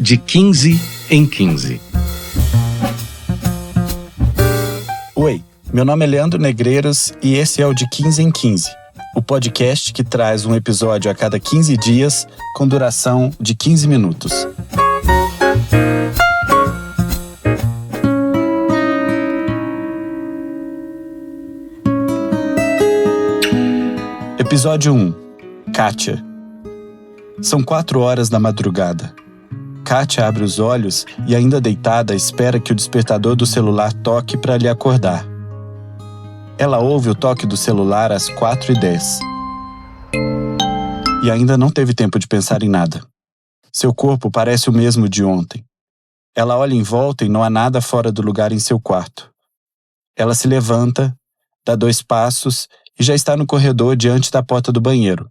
De 15 em 15. Oi, meu nome é Leandro Negreiros e esse é o De 15 em 15, o podcast que traz um episódio a cada 15 dias com duração de 15 minutos. Episódio 1. Kátia. São 4 horas da madrugada. Kátia abre os olhos e, ainda deitada, espera que o despertador do celular toque para lhe acordar. Ela ouve o toque do celular às 4h10. E ainda não teve tempo de pensar em nada. Seu corpo parece o mesmo de ontem. Ela olha em volta e não há nada fora do lugar em seu quarto. Ela se levanta, dá 2 passos e já está no corredor diante da porta do banheiro.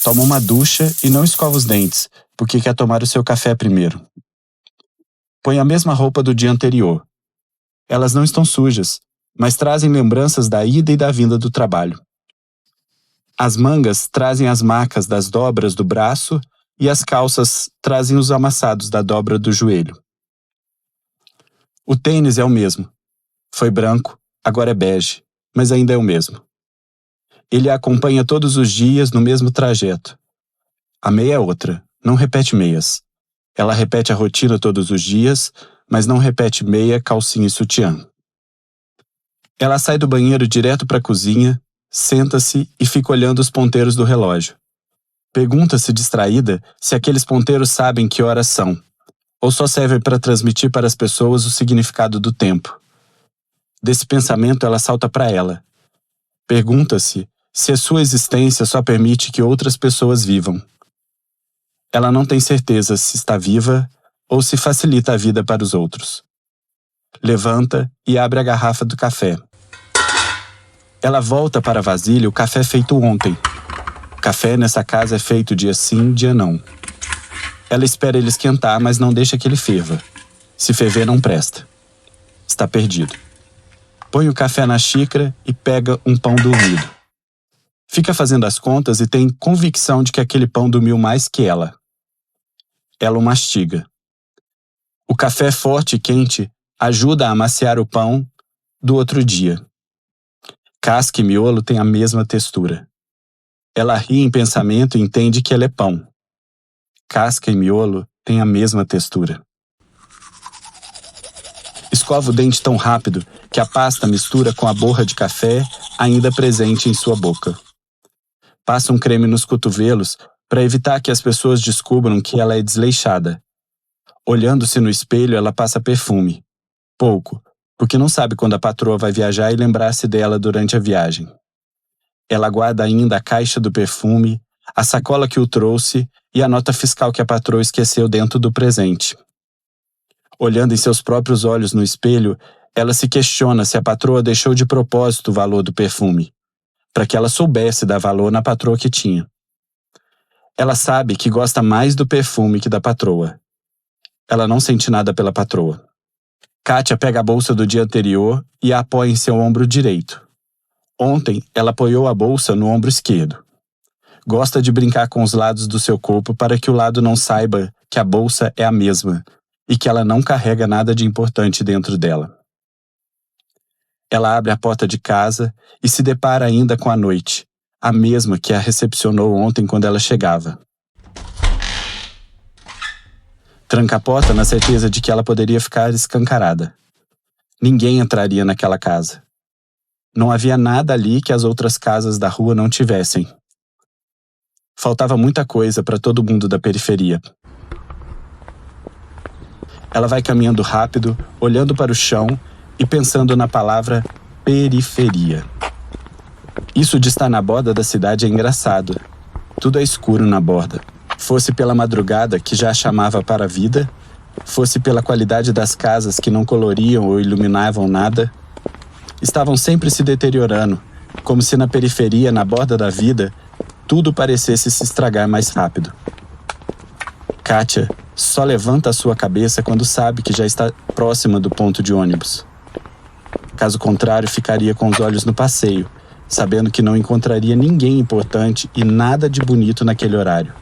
Toma uma ducha e não escova os dentes, porque quer tomar o seu café primeiro. Põe a mesma roupa do dia anterior. Elas não estão sujas, mas trazem lembranças da ida e da vinda do trabalho. As mangas trazem as marcas das dobras do braço e as calças trazem os amassados da dobra do joelho. O tênis é o mesmo. Foi branco, agora é bege, mas ainda é o mesmo. Ele a acompanha todos os dias no mesmo trajeto. A meia é outra, não repete meias. Ela repete a rotina todos os dias, mas não repete meia, calcinha e sutiã. Ela sai do banheiro direto para a cozinha, senta-se e fica olhando os ponteiros do relógio. Pergunta-se distraída se aqueles ponteiros sabem que horas são, ou só servem para transmitir para as pessoas o significado do tempo. Desse pensamento ela salta para ela. Pergunta-se se a sua existência só permite que outras pessoas vivam. Ela não tem certeza se está viva ou se facilita a vida para os outros. Levanta e abre a garrafa do café. Ela volta para a vasilha o café feito ontem. O café nessa casa é feito dia sim, dia não. Ela espera ele esquentar, mas não deixa que ele ferva. Se ferver, não presta. Está perdido. Põe o café na xícara e pega um pão dormido. Fica fazendo as contas e tem convicção de que aquele pão dormiu mais que ela. Ela o mastiga. O café forte e quente ajuda a amaciar o pão do outro dia. Casca e miolo têm a mesma textura. Ela ri em pensamento e entende que ele é pão. Casca e miolo têm a mesma textura. Escova o dente tão rápido que a pasta mistura com a borra de café ainda presente em sua boca. Passa um creme nos cotovelos para evitar que as pessoas descubram que ela é desleixada. Olhando-se no espelho, ela passa perfume. Pouco, porque não sabe quando a patroa vai viajar e lembrar-se dela durante a viagem. Ela guarda ainda a caixa do perfume, a sacola que o trouxe e a nota fiscal que a patroa esqueceu dentro do presente. Olhando em seus próprios olhos no espelho, ela se questiona se a patroa deixou de propósito o valor do perfume, para que ela soubesse dar valor na patroa que tinha. Ela sabe que gosta mais do perfume que da patroa. Ela não sente nada pela patroa. Kátia pega a bolsa do dia anterior e a apoia em seu ombro direito. Ontem, ela apoiou a bolsa no ombro esquerdo. Gosta de brincar com os lados do seu corpo para que o lado não saiba que a bolsa é a mesma e que ela não carrega nada de importante dentro dela. Ela abre a porta de casa e se depara ainda com a noite, a mesma que a recepcionou ontem quando ela chegava. Tranca a porta na certeza de que ela poderia ficar escancarada. Ninguém entraria naquela casa. Não havia nada ali que as outras casas da rua não tivessem. Faltava muita coisa para todo mundo da periferia. Ela vai caminhando rápido, olhando para o chão e pensando na palavra periferia. Isso de estar na borda da cidade é engraçado. Tudo é escuro na borda. Fosse pela madrugada, que já a chamava para a vida, fosse pela qualidade das casas que não coloriam ou iluminavam nada, estavam sempre se deteriorando, como se na periferia, na borda da vida, tudo parecesse se estragar mais rápido. Kátia só levanta a sua cabeça quando sabe que já está próxima do ponto de ônibus. Caso contrário, ficaria com os olhos no passeio, sabendo que não encontraria ninguém importante e nada de bonito naquele horário.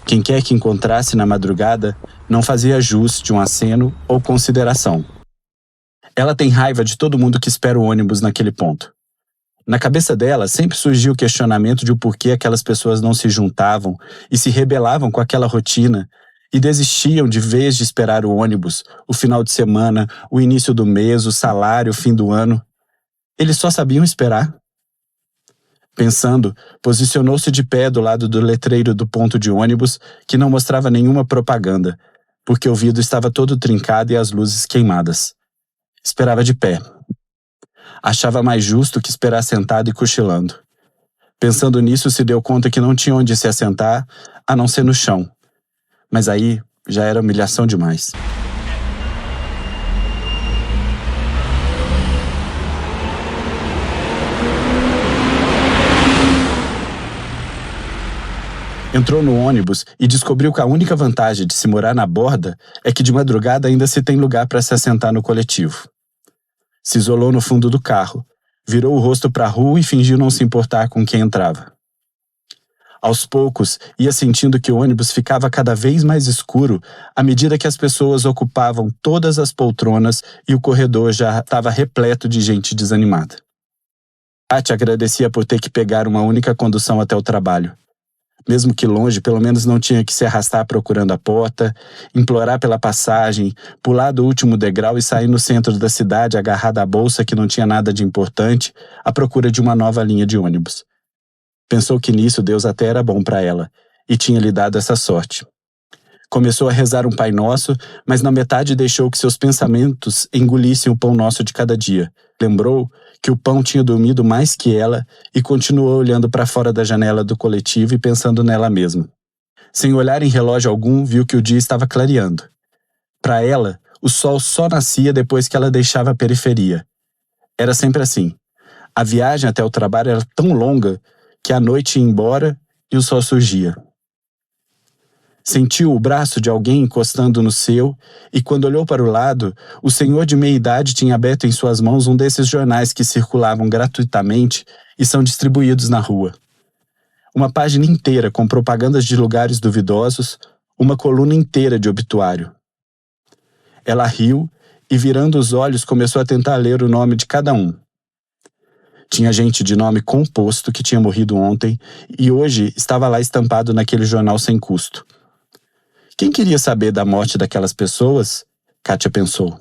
Quem quer que encontrasse na madrugada não fazia jus de um aceno ou consideração. Ela tem raiva de todo mundo que espera o ônibus naquele ponto. Na cabeça dela sempre surgia o questionamento de o porquê aquelas pessoas não se juntavam e se rebelavam com aquela rotina e desistiam de vez de esperar o ônibus, o final de semana, o início do mês, o salário, o fim do ano. Eles só sabiam esperar. Pensando, posicionou-se de pé do lado do letreiro do ponto de ônibus, que não mostrava nenhuma propaganda, porque o vidro estava todo trincado e as luzes queimadas. Esperava de pé. Achava mais justo que esperar sentado e cochilando. Pensando nisso, se deu conta que não tinha onde se assentar, a não ser no chão. Mas aí já era humilhação demais. Entrou no ônibus e descobriu que a única vantagem de se morar na borda é que de madrugada ainda se tem lugar para se assentar no coletivo. Se isolou no fundo do carro, virou o rosto para a rua e fingiu não se importar com quem entrava. Aos poucos, ia sentindo que o ônibus ficava cada vez mais escuro à medida que as pessoas ocupavam todas as poltronas e o corredor já estava repleto de gente desanimada. Kátia agradecia por ter que pegar uma única condução até o trabalho. Mesmo que longe, pelo menos não tinha que se arrastar procurando a porta, implorar pela passagem, pular do último degrau e sair no centro da cidade agarrada à bolsa que não tinha nada de importante, à procura de uma nova linha de ônibus. Pensou que nisso Deus até era bom para ela, e tinha lhe dado essa sorte. Começou a rezar um Pai Nosso, mas na metade deixou que seus pensamentos engolissem o pão nosso de cada dia. Lembrou que o pão tinha dormido mais que ela e continuou olhando para fora da janela do coletivo e pensando nela mesma. Sem olhar em relógio algum, viu que o dia estava clareando. Para ela, o sol só nascia depois que ela deixava a periferia. Era sempre assim. A viagem até o trabalho era tão longa que a noite ia embora e o sol surgia. Sentiu o braço de alguém encostando no seu e, quando olhou para o lado, o senhor de meia-idade tinha aberto em suas mãos um desses jornais que circulavam gratuitamente e são distribuídos na rua. Uma página inteira com propagandas de lugares duvidosos, uma coluna inteira de obituário. Ela riu e, virando os olhos, começou a tentar ler o nome de cada um. Tinha gente de nome composto que tinha morrido ontem e hoje estava lá estampado naquele jornal sem custo. Quem queria saber da morte daquelas pessoas? Kátia pensou.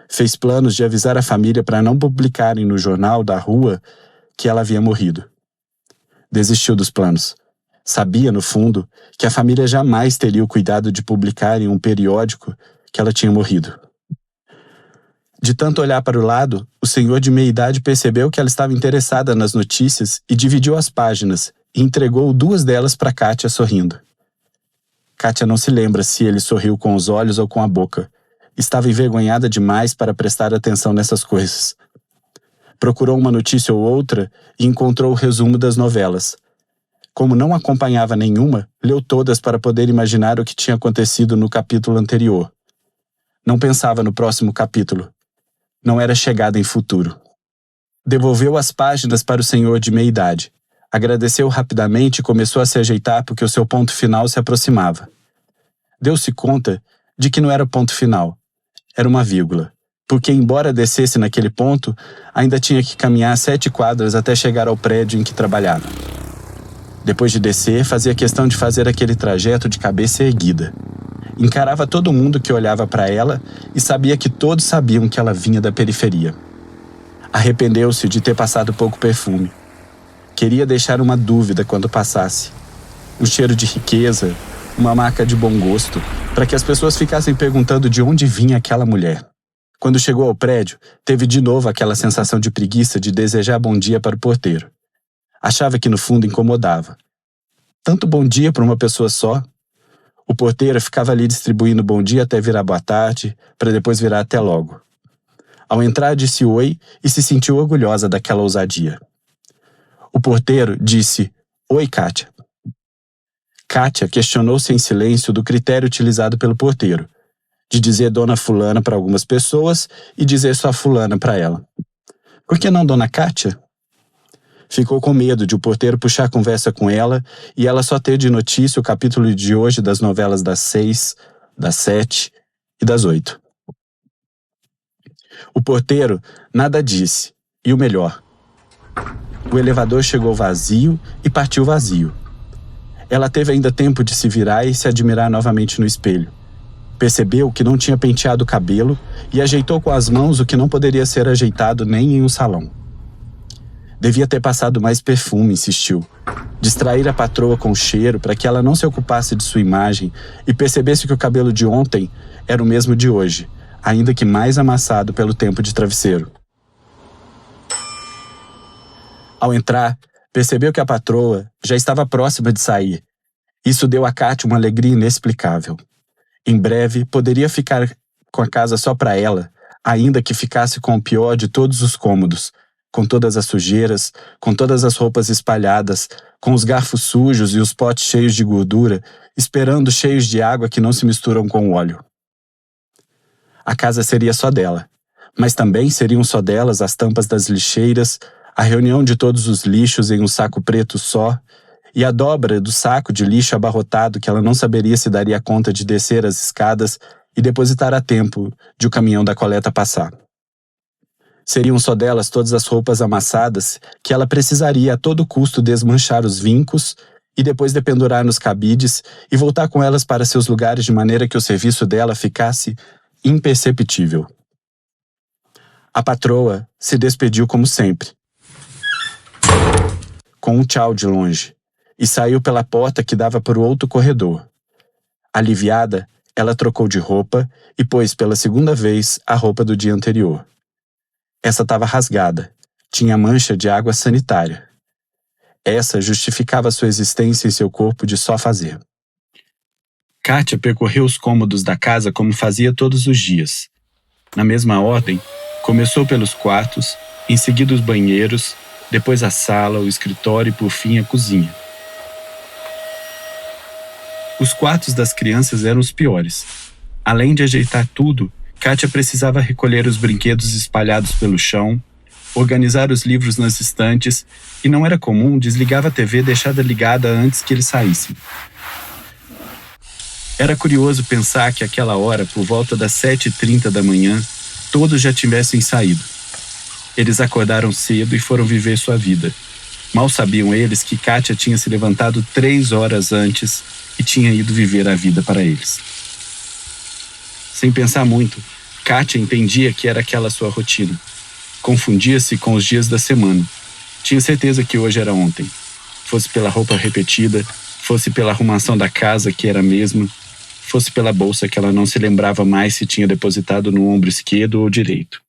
Fez planos de avisar a família para não publicarem no jornal da rua que ela havia morrido. Desistiu dos planos. Sabia, no fundo, que a família jamais teria o cuidado de publicar em um periódico que ela tinha morrido. De tanto olhar para o lado, o senhor de meia-idade percebeu que ela estava interessada nas notícias e dividiu as páginas e entregou 2 delas para Kátia sorrindo. Kátia não se lembra se ele sorriu com os olhos ou com a boca. Estava envergonhada demais para prestar atenção nessas coisas. Procurou uma notícia ou outra e encontrou o resumo das novelas. Como não acompanhava nenhuma, leu todas para poder imaginar o que tinha acontecido no capítulo anterior. Não pensava no próximo capítulo. Não era chegada em futuro. Devolveu as páginas para o senhor de meia-idade. Agradeceu rapidamente e começou a se ajeitar porque o seu ponto final se aproximava. Deu-se conta de que não era o ponto final, era uma vírgula, porque embora descesse naquele ponto, ainda tinha que caminhar 7 quadras até chegar ao prédio em que trabalhava. Depois de descer, fazia questão de fazer aquele trajeto de cabeça erguida. Encarava todo mundo que olhava para ela e sabia que todos sabiam que ela vinha da periferia. Arrependeu-se de ter passado pouco perfume. Queria deixar uma dúvida quando passasse. Um cheiro de riqueza, uma marca de bom gosto, para que as pessoas ficassem perguntando de onde vinha aquela mulher. Quando chegou ao prédio, teve de novo aquela sensação de preguiça de desejar bom dia para o porteiro. Achava que no fundo incomodava. Tanto bom dia para uma pessoa só. O porteiro ficava ali distribuindo bom dia até virar boa tarde, para depois virar até logo. Ao entrar, disse oi e se sentiu orgulhosa daquela ousadia. O porteiro disse, oi, Kátia. Kátia questionou-se em silêncio do critério utilizado pelo porteiro, de dizer dona fulana para algumas pessoas e dizer só fulana para ela. Por que não dona Kátia? ficou com medo de o porteiro puxar conversa com ela e ela só ter de notícia o capítulo de hoje das novelas das 6, das 7 e das 8. O porteiro nada disse, e o melhor, o elevador chegou vazio e partiu vazio. Ela teve ainda tempo de se virar e se admirar novamente no espelho. Percebeu que não tinha penteado o cabelo e ajeitou com as mãos o que não poderia ser ajeitado nem em um salão. Devia ter passado mais perfume, insistiu. Distrair a patroa com o cheiro para que ela não se ocupasse de sua imagem e percebesse que o cabelo de ontem era o mesmo de hoje, ainda que mais amassado pelo tempo de travesseiro. Ao entrar, percebeu que a patroa já estava próxima de sair. Isso deu a Kátia uma alegria inexplicável. Em breve, poderia ficar com a casa só para ela, ainda que ficasse com o pior de todos os cômodos, com todas as sujeiras, com todas as roupas espalhadas, com os garfos sujos e os potes cheios de gordura, esperando cheios de água que não se misturam com o óleo. A casa seria só dela, mas também seriam só delas as tampas das lixeiras, a reunião de todos os lixos em um saco preto só, e a dobra do saco de lixo abarrotado que ela não saberia se daria conta de descer as escadas e depositar a tempo de o caminhão da coleta passar. Seriam só delas todas as roupas amassadas que ela precisaria a todo custo desmanchar os vincos e depois dependurar nos cabides e voltar com elas para seus lugares de maneira que o serviço dela ficasse imperceptível. A patroa se despediu como sempre, com um tchau de longe, e saiu pela porta que dava para o outro corredor. Aliviada, ela trocou de roupa e pôs pela segunda vez a roupa do dia anterior. Essa estava rasgada, tinha mancha de água sanitária. Essa justificava sua existência em seu corpo de só fazer. Kátia percorreu os cômodos da casa como fazia todos os dias. Na mesma ordem, começou pelos quartos, em seguida os banheiros, depois a sala, o escritório e por fim a cozinha. Os quartos das crianças eram os piores. Além de ajeitar tudo, Kátia precisava recolher os brinquedos espalhados pelo chão, organizar os livros nas estantes e, não era comum, desligava a TV deixada ligada antes que eles saíssem. Era curioso pensar que àquela hora, por volta das 7h30 da manhã, todos já tivessem saído. Eles acordaram cedo e foram viver sua vida. Mal sabiam eles que Kátia tinha se levantado 3 horas antes e tinha ido viver a vida para eles. Sem pensar muito, Kátia entendia que era aquela sua rotina. Confundia-se com os dias da semana. Tinha certeza que hoje era ontem. Fosse pela roupa repetida, fosse pela arrumação da casa que era a mesma, fosse pela bolsa que ela não se lembrava mais se tinha depositado no ombro esquerdo ou direito.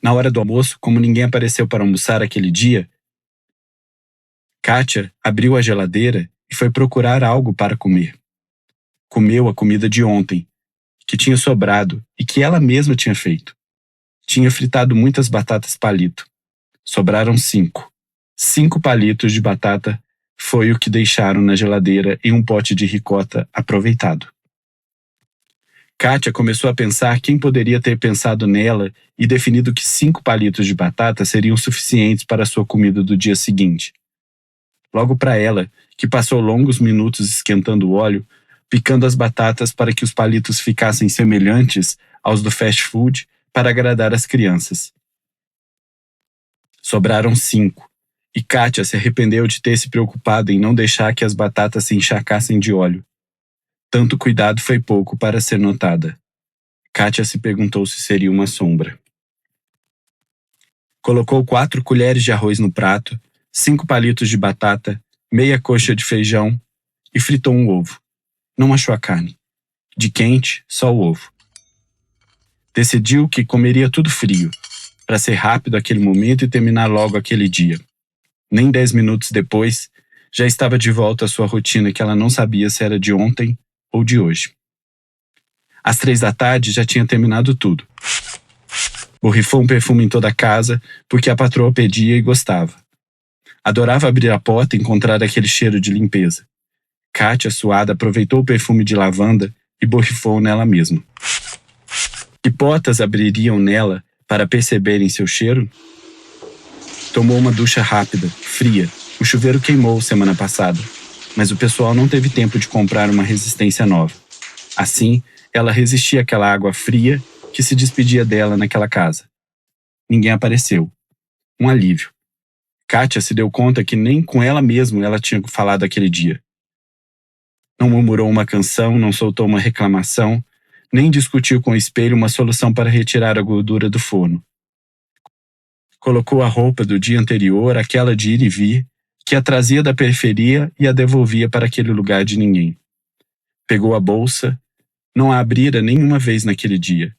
Na hora do almoço, como ninguém apareceu para almoçar aquele dia, Kátia abriu a geladeira e foi procurar algo para comer. Comeu a comida de ontem, que tinha sobrado e que ela mesma tinha feito. Tinha fritado muitas batatas palito. Sobraram 5. 5 palitos de batata foi o que deixaram na geladeira em um pote de ricota aproveitado. Kátia começou a pensar quem poderia ter pensado nela e definido que 5 palitos de batata seriam suficientes para a sua comida do dia seguinte. Logo para ela, que passou longos minutos esquentando o óleo, picando as batatas para que os palitos ficassem semelhantes aos do fast food para agradar as crianças. Sobraram 5, e Kátia se arrependeu de ter se preocupado em não deixar que as batatas se encharcassem de óleo. Tanto cuidado foi pouco para ser notada. Kátia se perguntou se seria uma sombra. Colocou 4 colheres de arroz no prato, 5 palitos de batata, meia coxa de feijão e fritou um ovo. Não achou a carne. De quente, só o ovo. Decidiu que comeria tudo frio, para ser rápido aquele momento e terminar logo aquele dia. Nem 10 minutos depois, já estava de volta à sua rotina que ela não sabia se era de ontem ou de hoje. Às 3 da tarde já tinha terminado tudo. Borrifou um perfume em toda a casa, porque a patroa pedia e gostava. Adorava abrir a porta e encontrar aquele cheiro de limpeza. Kátia, suada, aproveitou o perfume de lavanda e borrifou nela mesma. Que portas abririam nela para perceberem seu cheiro? Tomou uma ducha rápida, fria. O chuveiro queimou semana passada, mas o pessoal não teve tempo de comprar uma resistência nova. Assim, ela resistia àquela água fria que se despedia dela naquela casa. Ninguém apareceu. Um alívio. Kátia se deu conta que nem com ela mesma ela tinha falado aquele dia. Não murmurou uma canção, não soltou uma reclamação, nem discutiu com o espelho uma solução para retirar a gordura do forno. Colocou a roupa do dia anterior, aquela de ir e vir, que a trazia da periferia e a devolvia para aquele lugar de ninguém. Pegou a bolsa, não a abrira nenhuma vez naquele dia.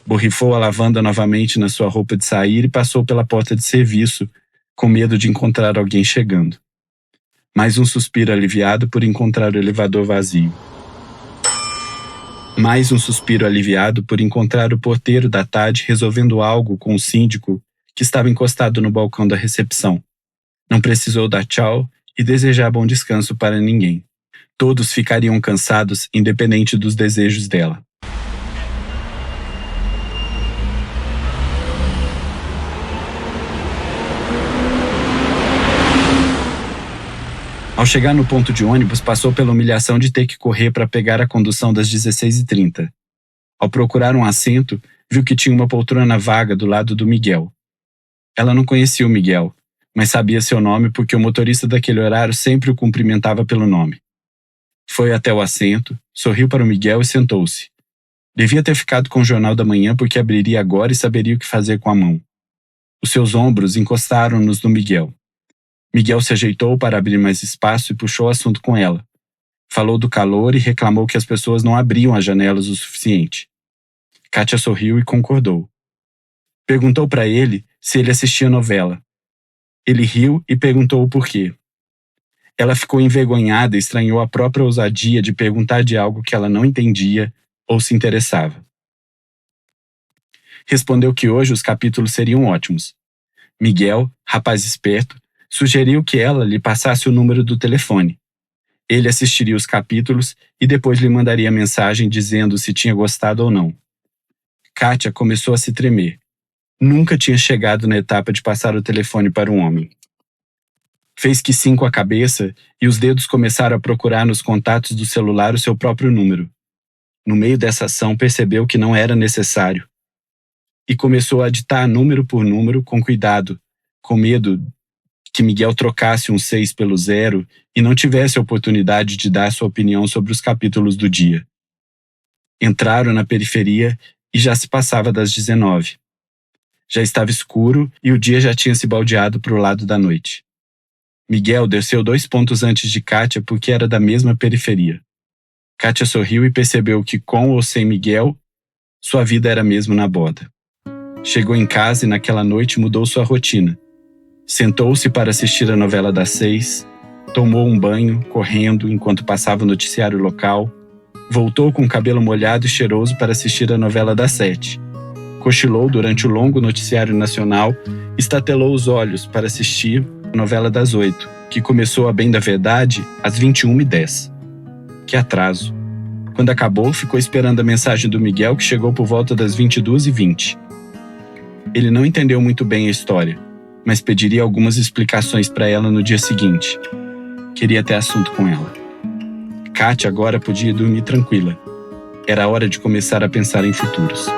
Borrifou a lavanda novamente na sua roupa de sair e passou pela porta de serviço, com medo de encontrar alguém chegando. Mais um suspiro aliviado por encontrar o elevador vazio. Mais um suspiro aliviado por encontrar o porteiro da tarde resolvendo algo com o síndico que estava encostado no balcão da recepção. Não precisou dar tchau e desejar bom descanso para ninguém. Todos ficariam cansados independente dos desejos dela. Ao chegar no ponto de ônibus, passou pela humilhação de ter que correr para pegar a condução das 16h30. Ao procurar um assento, viu que tinha uma poltrona vaga do lado do Miguel. Ela não conhecia o Miguel, mas sabia seu nome porque o motorista daquele horário sempre o cumprimentava pelo nome. Foi até o assento, sorriu para o Miguel e sentou-se. Devia ter ficado com o Jornal da Manhã porque abriria agora e saberia o que fazer com a mão. Os seus ombros encostaram-nos no Miguel. Miguel se ajeitou para abrir mais espaço e puxou o assunto com ela. Falou do calor e reclamou que as pessoas não abriam as janelas o suficiente. Kátia sorriu e concordou. Perguntou para ele se ele assistia novela. Ele riu e perguntou o porquê. Ela ficou envergonhada e estranhou a própria ousadia de perguntar de algo que ela não entendia ou se interessava. Respondeu que hoje os capítulos seriam ótimos. Miguel, rapaz esperto, sugeriu que ela lhe passasse o número do telefone. Ele assistiria os capítulos e depois lhe mandaria mensagem dizendo se tinha gostado ou não. Kátia começou a se tremer. Nunca tinha chegado na etapa de passar o telefone para um homem. Fez que sim com a cabeça e os dedos começaram a procurar nos contatos do celular o seu próprio número. No meio dessa ação percebeu que não era necessário. E começou a ditar número por número com cuidado, com medo que Miguel trocasse um 6 pelo 0 e não tivesse a oportunidade de dar sua opinião sobre os capítulos do dia. Entraram na periferia e já se passava das 19. Já estava escuro e o dia já tinha se baldeado para o lado da noite. Miguel desceu 2 pontos antes de Kátia porque era da mesma periferia. Kátia sorriu e percebeu que, com ou sem Miguel, sua vida era mesmo na borda. Chegou em casa e naquela noite mudou sua rotina. Sentou-se para assistir a novela das 6, tomou um banho, correndo, enquanto passava o noticiário local, voltou com o cabelo molhado e cheiroso para assistir a novela das 7. Cochilou durante o longo noticiário nacional e estatelou os olhos para assistir a novela das 8, que começou, a bem da verdade, às 21h10. Que atraso. Quando acabou, ficou esperando a mensagem do Miguel, que chegou por volta das 22h20. Ele não entendeu muito bem a história, mas pediria algumas explicações para ela no dia seguinte. Queria ter assunto com ela. Kátia agora podia dormir tranquila. Era a hora de começar a pensar em futuros.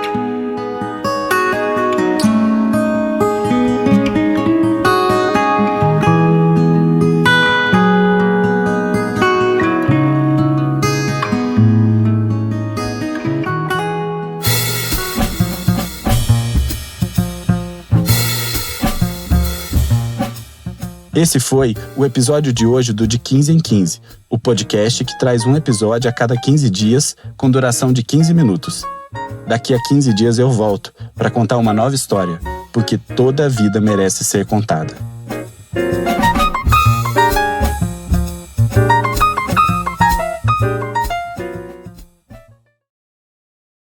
Esse foi o episódio de hoje do De 15 em 15, o podcast que traz um episódio a cada 15 dias com duração de 15 minutos. Daqui a 15 dias eu volto para contar uma nova história, porque toda vida merece ser contada.